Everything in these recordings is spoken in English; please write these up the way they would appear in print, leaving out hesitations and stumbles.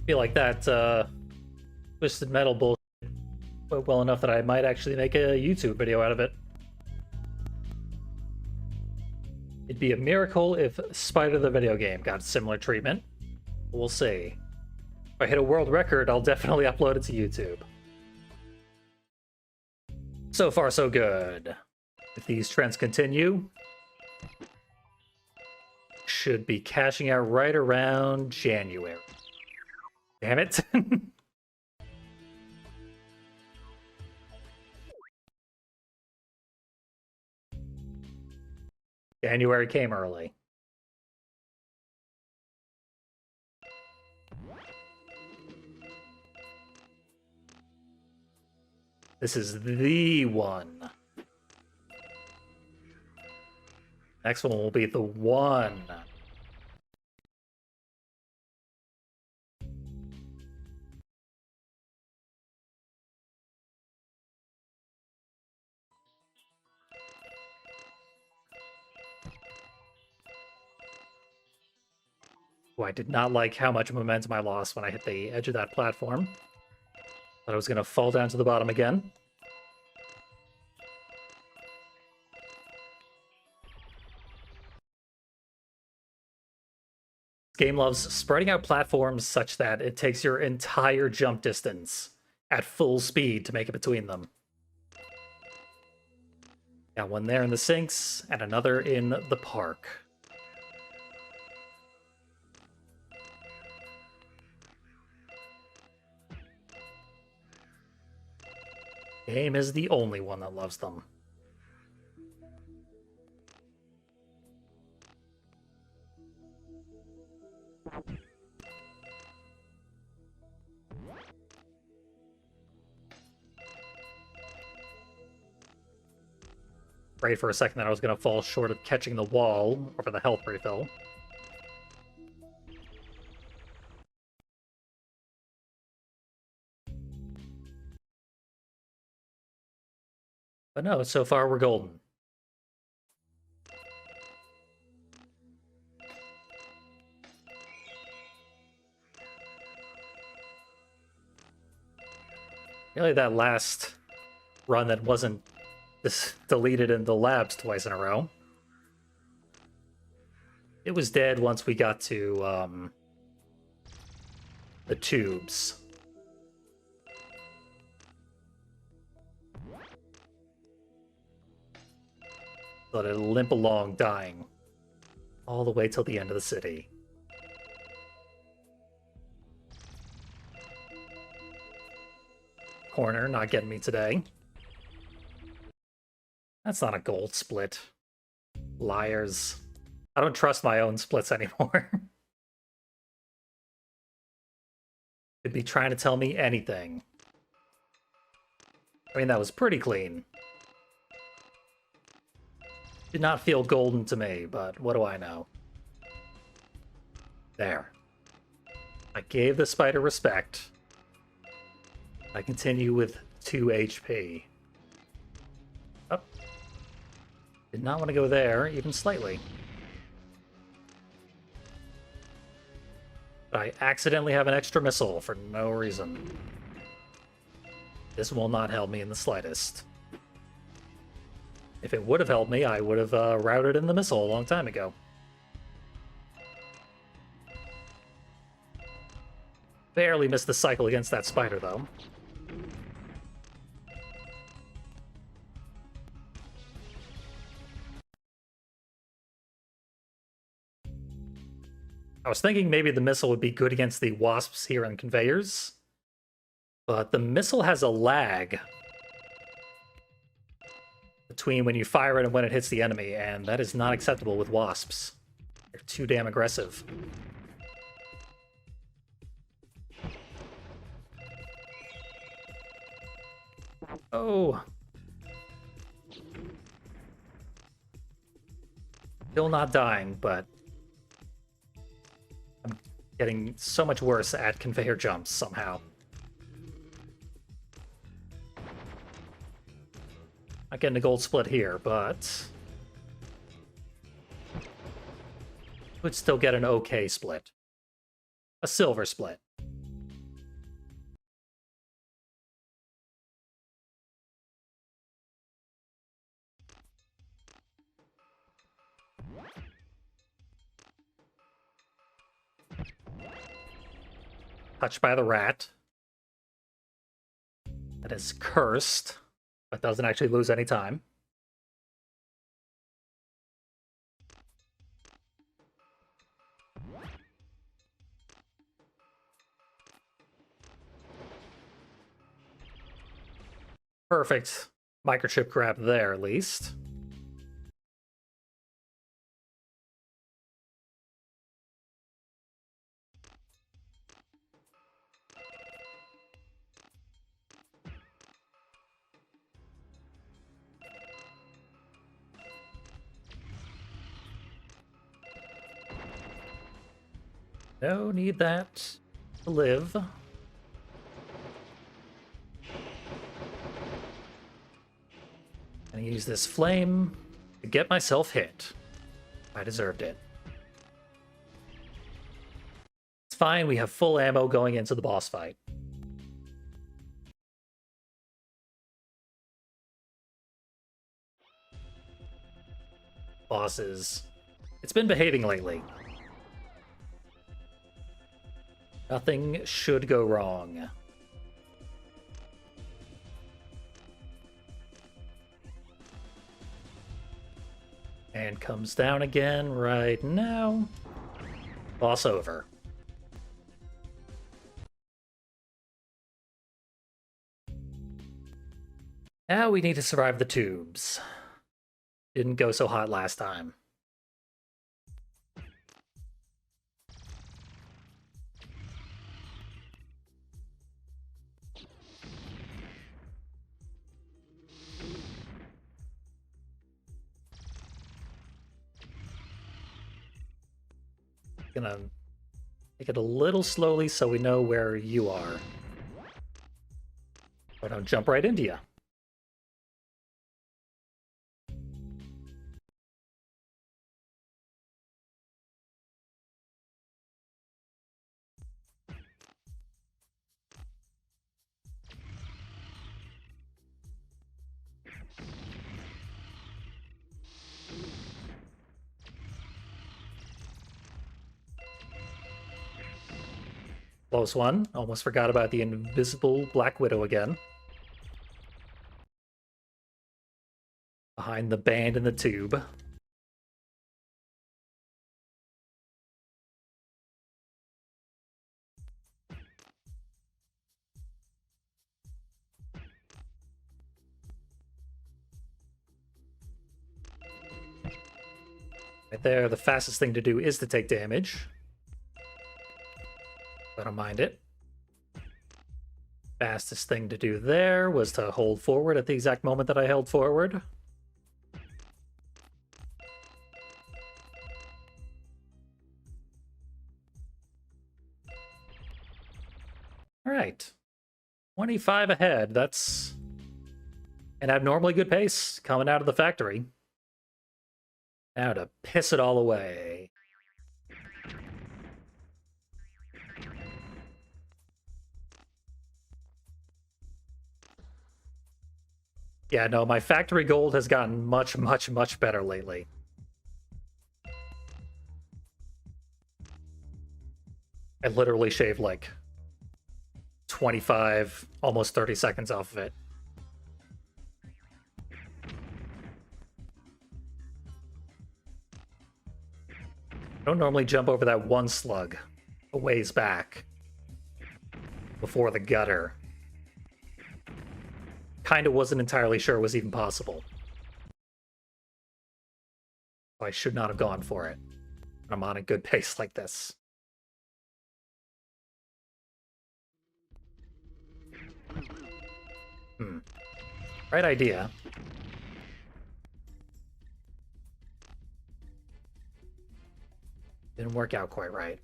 Feel like that Twisted Metal bullshit well enough that I might actually make a YouTube video out of it. It'd be a miracle if Spider the video game got similar treatment. We'll see. If I hit a world record, I'll definitely upload it to YouTube. So far, so good. If these trends continue, should be cashing out right around January. Damn it. January came early. This is the one. Next one will be the one. Oh, I did not like how much momentum I lost when I hit the edge of that platform. Thought I was going to fall down to the bottom again. This game loves spreading out platforms such that it takes your entire jump distance at full speed to make it between them. Got one there in the sinks, and another in the park. Game is the only one that loves them. Afraid for a second that I was going to fall short of catching the wall over the health refill. But no, so far we're golden. Really, that last run that wasn't deleted in the labs twice in a row. It was dead once we got to the tubes. Let it limp along, dying. All the way till the end of the city. Corner, not getting me today. That's not a gold split. Liars. I don't trust my own splits anymore. Could be trying to tell me anything. I mean, that was pretty clean. Did not feel golden to me, but what do I know? There. I gave the spider respect. I continue with 2 HP. Oh. Did not want to go there, even slightly. But I accidentally have an extra missile for no reason. This will not help me in the slightest. If it would have helped me, I would have routed in the missile a long time ago. Barely missed the cycle against that spider, though. I was thinking maybe the missile would be good against the wasps here on conveyors, but the missile has a lag between when you fire it and when it hits the enemy, and that is not acceptable with wasps. They're too damn aggressive. Oh. Still not dying, but I'm getting so much worse at conveyor jumps somehow. Not getting a gold split here, but would still get an okay split. A silver split. Touched by the rat. That is cursed, but doesn't actually lose any time. Perfect microchip grab there, at least. No, need that to live. Gonna use this flame to get myself hit. I deserved it. It's fine, we have full ammo going into the boss fight. Bosses. It's been behaving lately. Nothing should go wrong. And comes down again right now. Boss over. Now we need to survive the tubes. Didn't go so hot last time. Gonna take it a little slowly so we know where you are. But I'll jump right into you. Close one. Almost forgot about the invisible Black Widow again. Behind the band in the tube. Right there, the fastest thing to do is to take damage. I don't mind it. Fastest thing to do there was to hold forward at the exact moment that I held forward. All right. 25 ahead. That's an abnormally good pace coming out of the factory. Now to piss it all away. Yeah, no, my factory gold has gotten much, much, much better lately. I literally shaved like 25, almost 30 seconds off of it. I don't normally jump over that one slug a ways back before the gutter. Kind of wasn't entirely sure it was even possible. I should not have gone for it. I'm on a good pace like this. Right idea. Didn't work out quite right.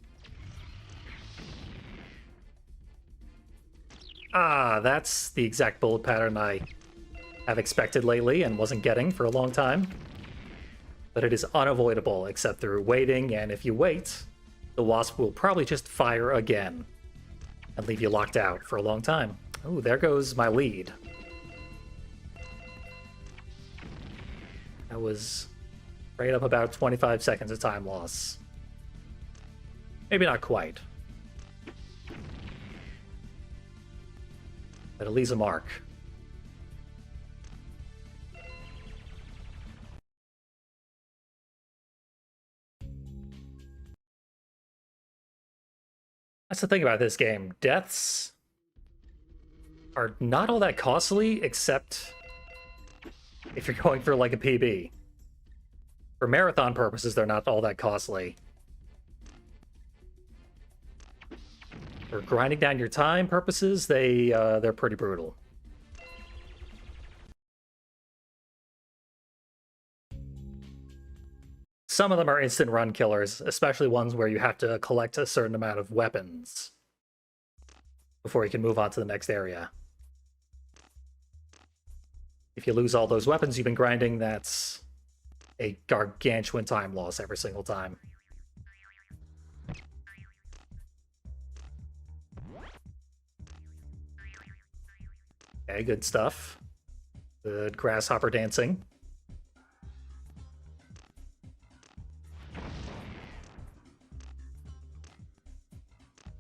Ah, that's the exact bullet pattern I have expected lately and wasn't getting for a long time. But it is unavoidable except through waiting, and if you wait, the wasp will probably just fire again and leave you locked out for a long time. Oh, there goes my lead. That was right up about 25 seconds of time loss. Maybe not quite. But it leaves a mark. That's the thing about this game. Deaths are not all that costly, except if you're going for like a PB. For marathon purposes, they're not all that costly. For grinding down your time purposes, they're pretty brutal. Some of them are instant run killers, especially ones where you have to collect a certain amount of weapons before you can move on to the next area. If you lose all those weapons you've been grinding, that's a gargantuan time loss every single time. Okay, good stuff. Good grasshopper dancing.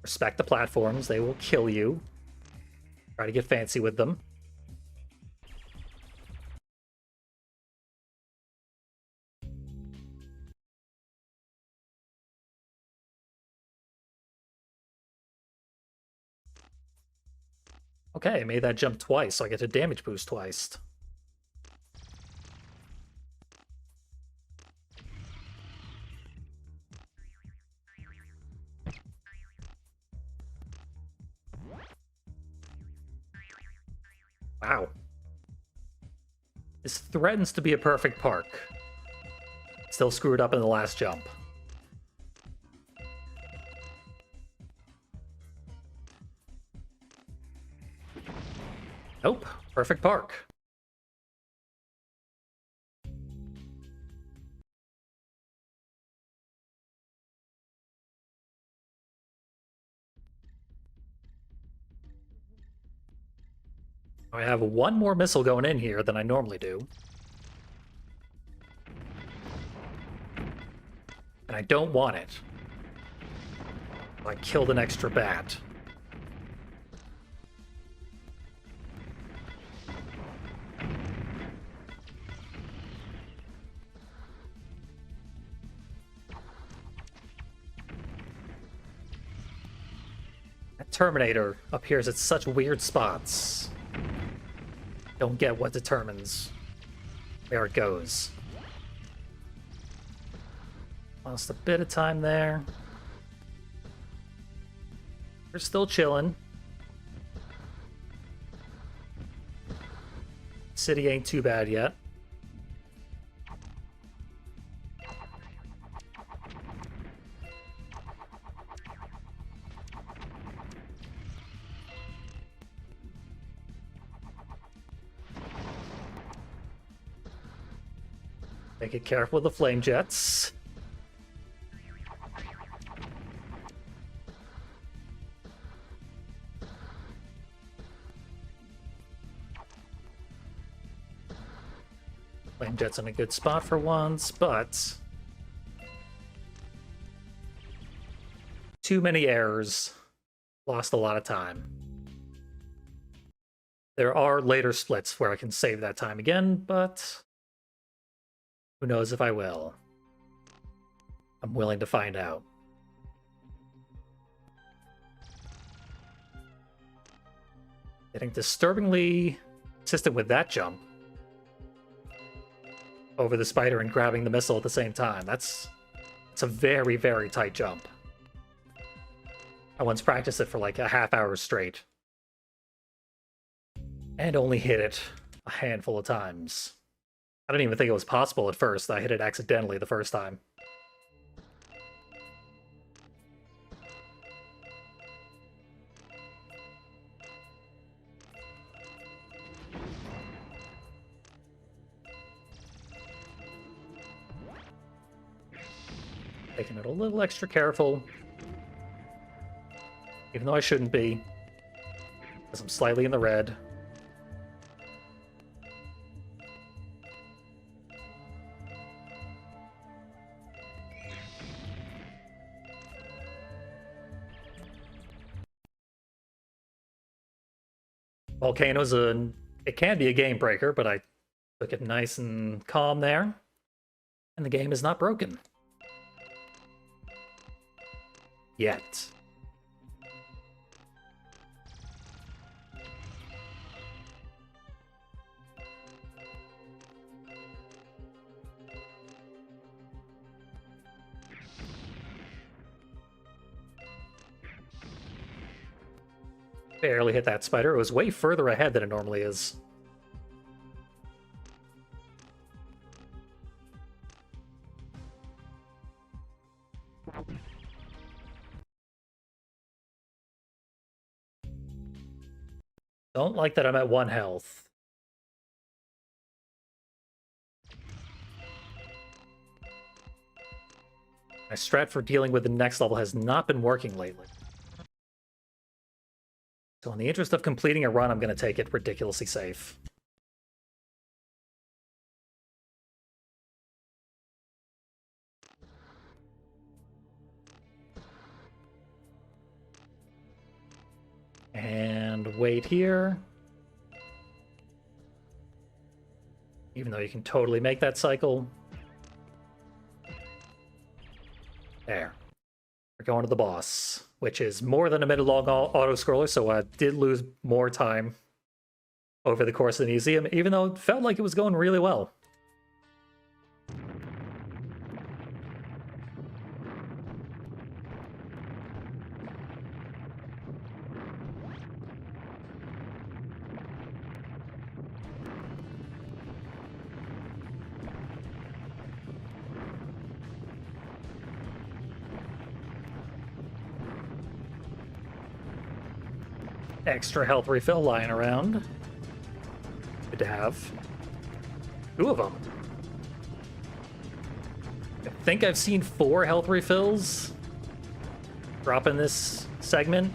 Respect the platforms, they will kill you. Try to get fancy with them. Okay, I made that jump twice, so I get a damage boost twice. Wow. This threatens to be a perfect park. Still screwed up in the last jump. Nope, perfect park. I have one more missile going in here than I normally do. And I don't want it. I killed an extra bat. That Terminator appears at such weird spots. Don't get what determines where it goes. Lost a bit of time there. We're still chilling. City ain't too bad yet. Make it careful with the flame jets. Flame jet's in a good spot for once, but too many errors. Lost a lot of time. There are later splits where I can save that time again, but who knows if I will. I'm willing to find out. Getting disturbingly consistent with that jump over the spider and grabbing the missile at the same time. It's a very, very tight jump. I once practiced it for like a half hour straight. And only hit it a handful of times. I didn't even think it was possible at first. I hit it accidentally the first time. Taking it a little extra careful. Even though I shouldn't be. Because I'm slightly in the red. Volcano's it can be a game breaker, but I took it nice and calm there. And the game is not broken. Yet. Barely hit that spider. It was way further ahead than it normally is. Don't like that I'm at 1 health. My strat for dealing with the next level has not been working lately. So in the interest of completing a run, I'm going to take it ridiculously safe. And wait here. Even though you can totally make that cycle. There. We're going to the boss, which is more than a minute-long auto-scroller, so I did lose more time over the course of the museum, even though it felt like it was going really well. Extra health refill lying around. Good to have. 2 of them. I think I've seen 4 health refills drop in this segment.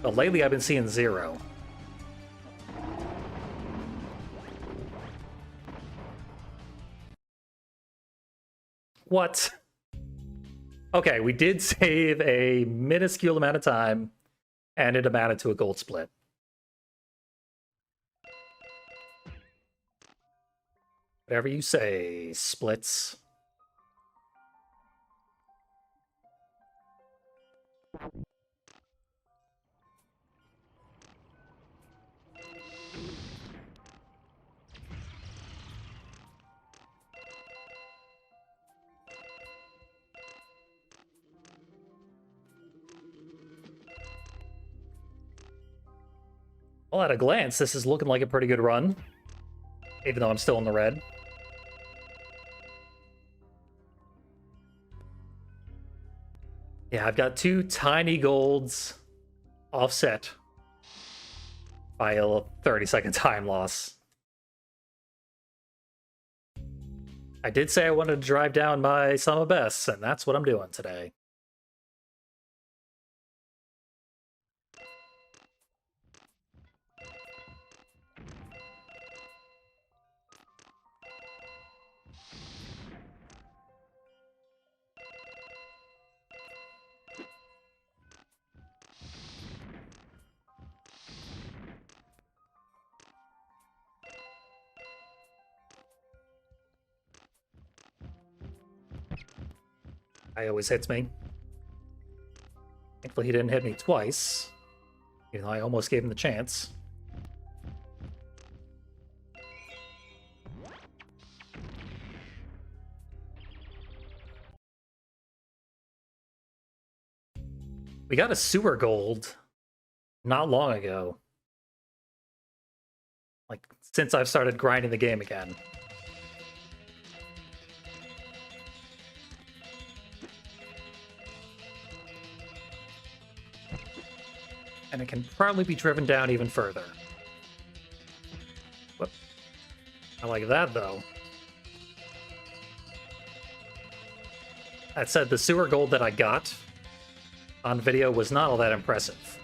But lately I've been seeing 0. What? Okay, we did save a minuscule amount of time, and it amounted to a gold split. Whatever you say, splits. Well, at a glance, this is looking like a pretty good run, even though I'm still in the red. Yeah, I've got 2 tiny golds offset by a 30-second time loss. I did say I wanted to drive down my sum of bests, and that's what I'm doing today. He always hits me. Thankfully he didn't hit me twice, even though I almost gave him the chance. We got a sewer gold not long ago. Like, since I've started grinding the game again. And it can probably be driven down even further. Whoop. I like that, though. That said, the sewer gold that I got on video was not all that impressive.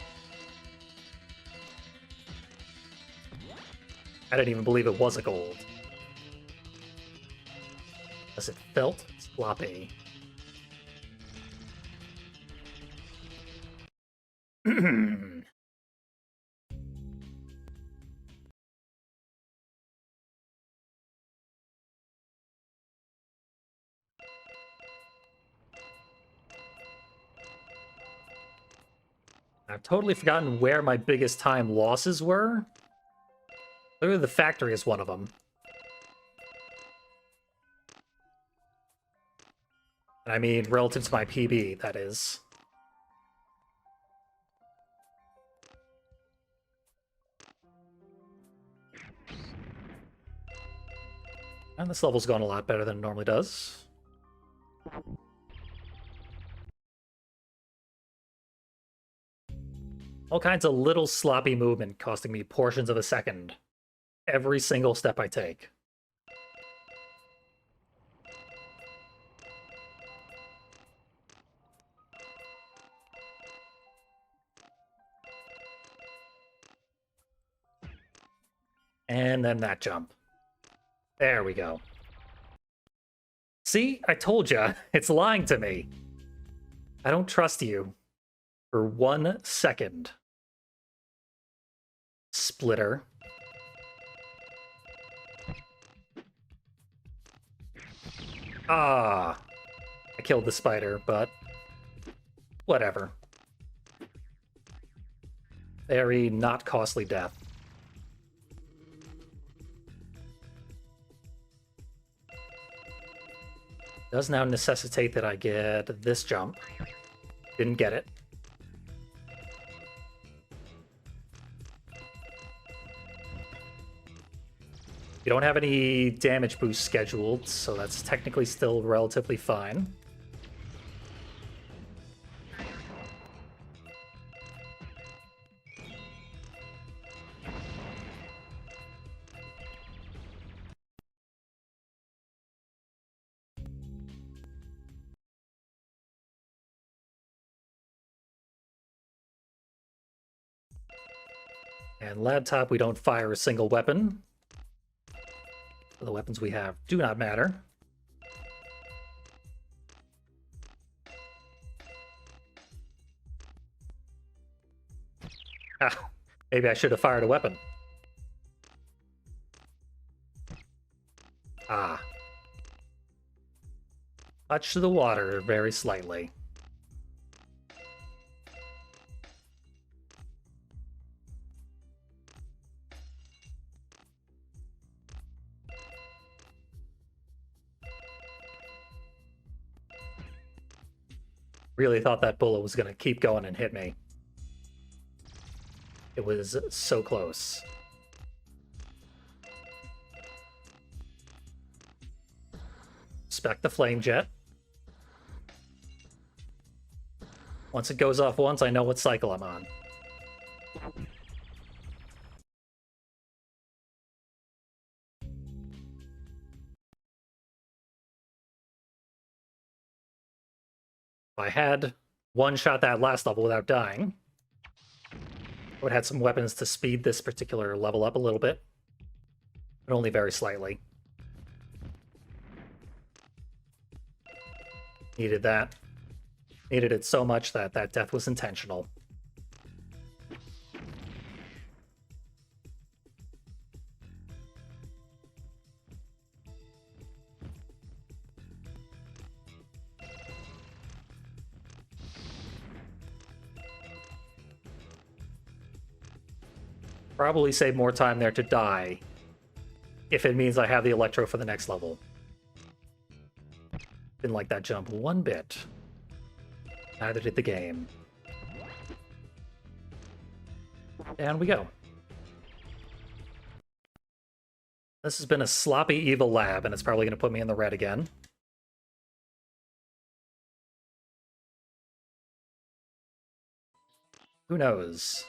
I didn't even believe it was a gold. As it felt sloppy. I've totally forgotten where my biggest time losses were. Literally, the factory is one of them. I mean, relative to my PB, that is. And this level's gone a lot better than it normally does. All kinds of little sloppy movement costing me portions of a second. Every single step I take. And then that jump. There we go. See? I told ya. It's lying to me. I don't trust you. For 1 second. Splitter. Ah. I killed the spider, but... whatever. Very not costly death. Does now necessitate that I get this jump. Didn't get it. You don't have any damage boost scheduled, so that's technically still relatively fine. And laptop, we don't fire a single weapon. The weapons we have do not matter. Ah, maybe I should have fired a weapon. Ah. Touch the water very slightly. Really thought that bullet was going to keep going and hit me. It was so close. Respect the flame jet. Once it goes off once, I know what cycle I'm on. If I had one-shot that last level without dying, I would have had some weapons to speed this particular level up a little bit, but only very slightly. Needed that. Needed it so much that that death was intentional. Probably save more time there to die, if it means I have the electro for the next level. Didn't like that jump one bit. Neither did the game. Down we go. This has been a sloppy evil lab, and it's probably going to put me in the red again. Who knows?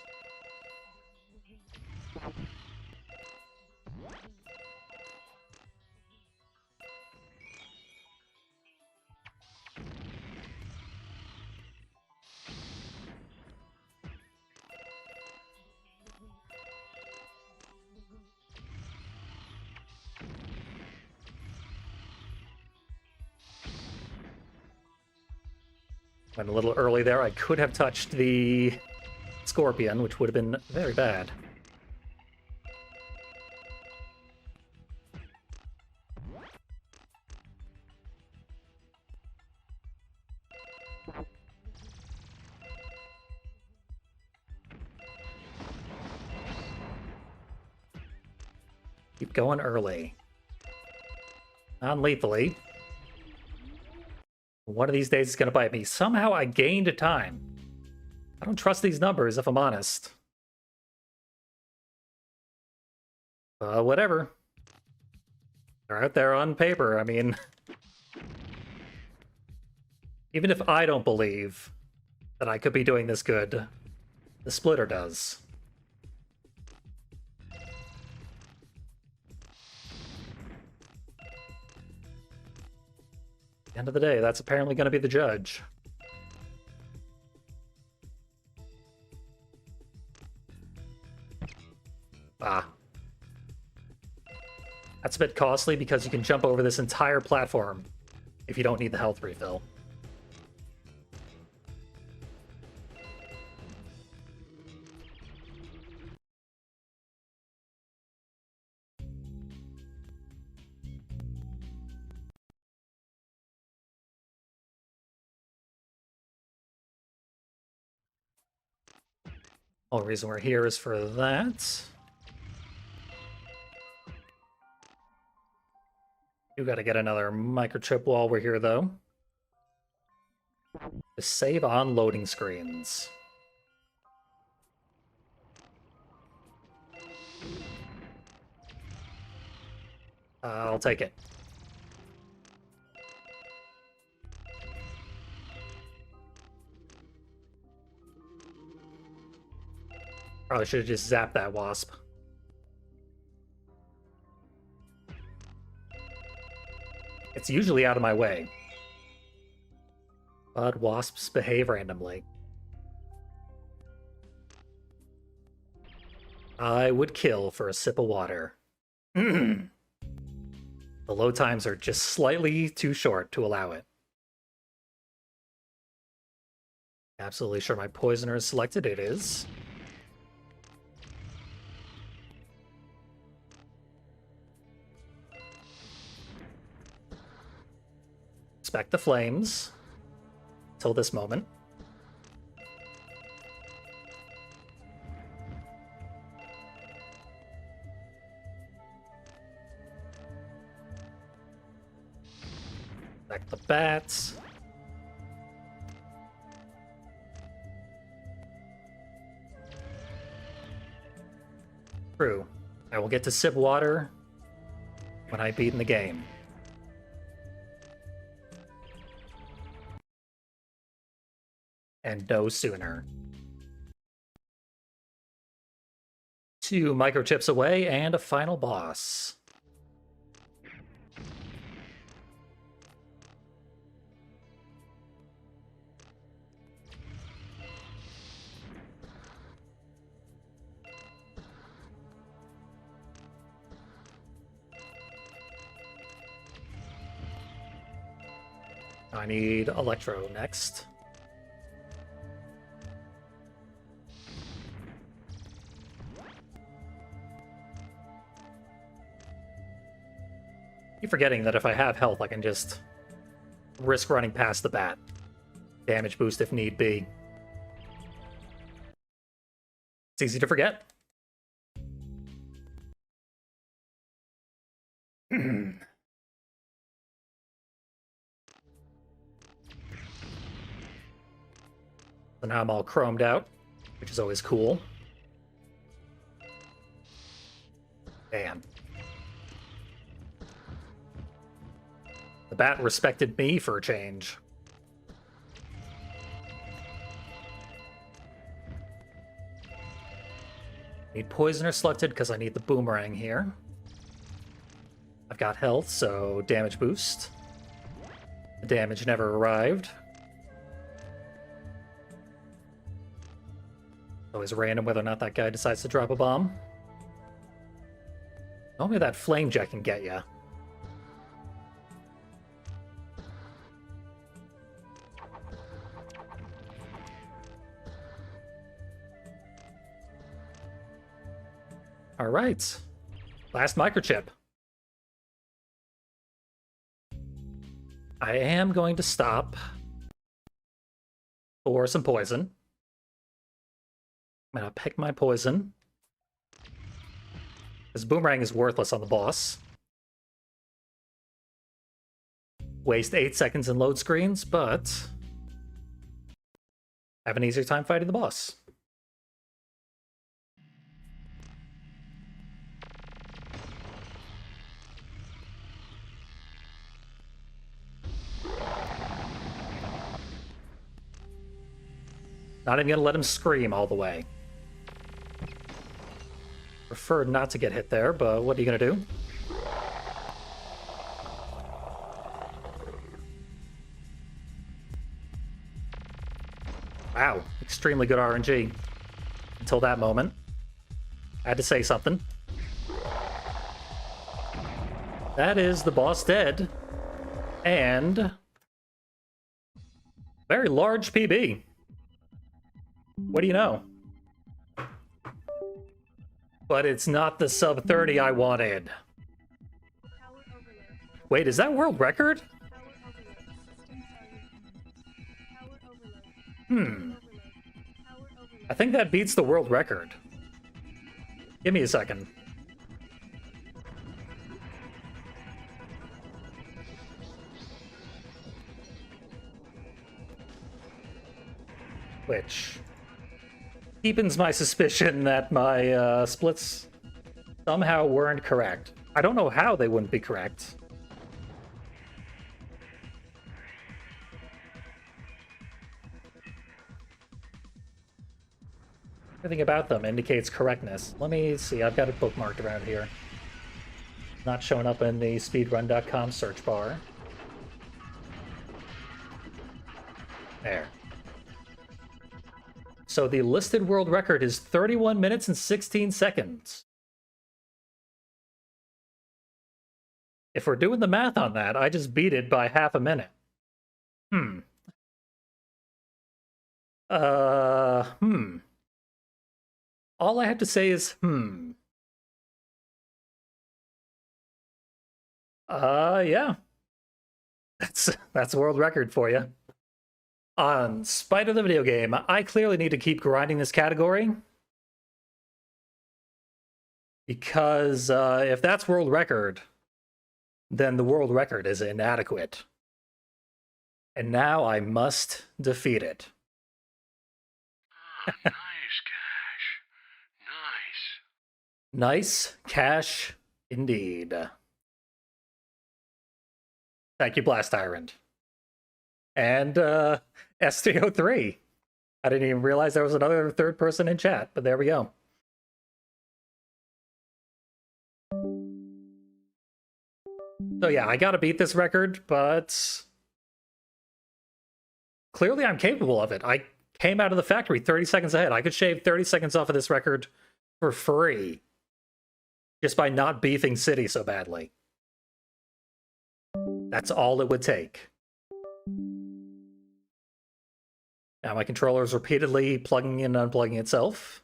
Went a little early there. I could have touched the scorpion, which would have been very bad. Keep going early. Non-lethally. One of these days it's going to bite me. Somehow I gained time. I don't trust these numbers, if I'm honest. Whatever. They're out there on paper. I mean, even if I don't believe that I could be doing this good, the splitter does. At the end of the day, that's apparently going to be the judge. Ah. That's a bit costly because you can jump over this entire platform if you don't need the health refill. Only reason we're here is for that. You gotta get another microchip while we're here, though. Just save on loading screens. I'll take it. Probably should have just zapped that wasp. It's usually out of my way. But wasps behave randomly. I would kill for a sip of water. The load times are just slightly too short to allow it. Absolutely sure my poisoner is selected. It is. Expect the flames. Till this moment. Expect the bats. True. I will get to sip water when I beat in the game. And no sooner. 2 microchips away and a final boss. I need Electro next. Keep forgetting that if I have health, I can just risk running past the bat. Damage boost if need be. It's easy to forget. So now I'm all chromed out, which is always cool. Damn. The bat respected me for a change. Need poisoner selected because I need the boomerang here. I've got health, so damage boost. The damage never arrived. Always random whether or not that guy decides to drop a bomb. Only that flame jet can get ya. All right, last microchip. I am going to stop for some poison. I'm gonna pick my poison. Because Boomerang is worthless on the boss. Waste 8 seconds in load screens, but have an easier time fighting the boss. Not even gonna let him scream all the way. Prefer not to get hit there, but what are you gonna do? Wow, extremely good RNG. Until that moment. I had to say something. That is the boss dead. And very large PB. What do you know? But it's not the sub 30 I wanted. Wait, is that world record? I think that beats the world record. Give me a second. Which deepens my suspicion that my splits somehow weren't correct. I don't know how they wouldn't be correct. Everything about them indicates correctness. Let me see, I've got it bookmarked around here. Not showing up in the speedrun.com search bar. There. So the listed world record is 31 minutes and 16 seconds. If we're doing the math on that, I just beat it by half a minute. All I have to say is, yeah. That's a world record for you. On spite of the video game, I clearly need to keep grinding this category. Because if that's world record, then the world record is inadequate. And now I must defeat it. Nice cash. Nice. Nice cash indeed. Thank you, Blast Tyrant. And S303. I didn't even realize there was another third person in chat, but there we go. So yeah, I gotta beat this record, but clearly I'm capable of it. I came out of the factory 30 seconds ahead. I could shave 30 seconds off of this record for free just by not beefing City so badly. That's all it would take. Now my controller is repeatedly plugging in and unplugging itself.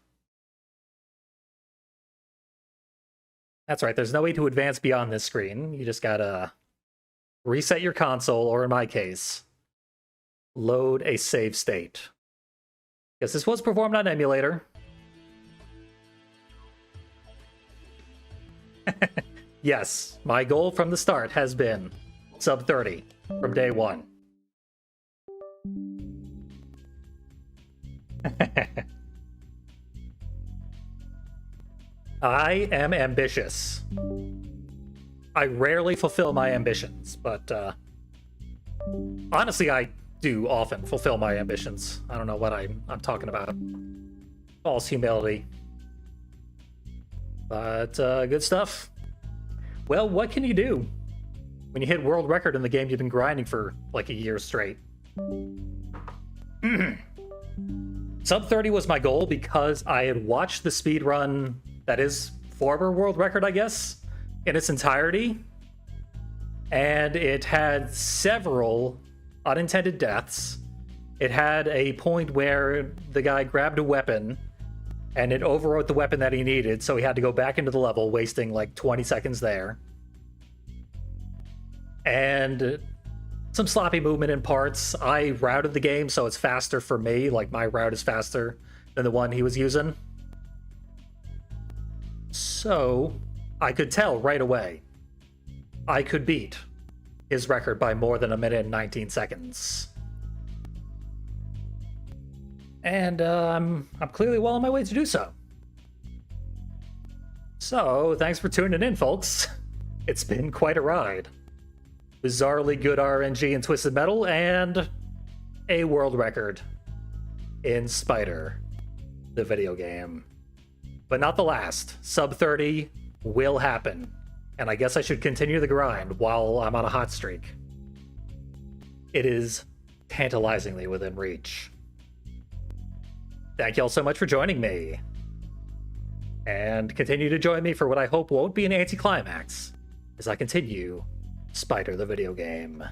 That's right, there's no way to advance beyond this screen. You just gotta reset your console, or in my case, load a save state. Because this was performed on emulator. Yes, my goal from the start has been sub 30 from day one. I am ambitious. I rarely fulfill my ambitions, but honestly, I do often fulfill my ambitions. I don't know what I'm talking about. False humility. But good stuff. Well, what can you do when you hit world record in the game you've been grinding for like a year straight? Sub 30 was my goal because I had watched the speedrun that is former world record, I guess, in its entirety. And it had several unintended deaths. It had a point where the guy grabbed a weapon and it overwrote the weapon that he needed, so he had to go back into the level, wasting like 20 seconds there. And some sloppy movement in parts. I routed the game so it's faster for me, like my route is faster than the one he was using. So I could tell right away I could beat his record by more than 1 minute and 19 seconds. And I'm clearly well on my way to do so. So, thanks for tuning in, folks. It's been quite a ride. Bizarrely good RNG in Twisted Metal, and a world record in Spider, the video game. But not the last. Sub 30 will happen. And I guess I should continue the grind while I'm on a hot streak. It is tantalizingly within reach. Thank y'all so much for joining me. And continue to join me for what I hope won't be an anticlimax as I continue Spider the video game.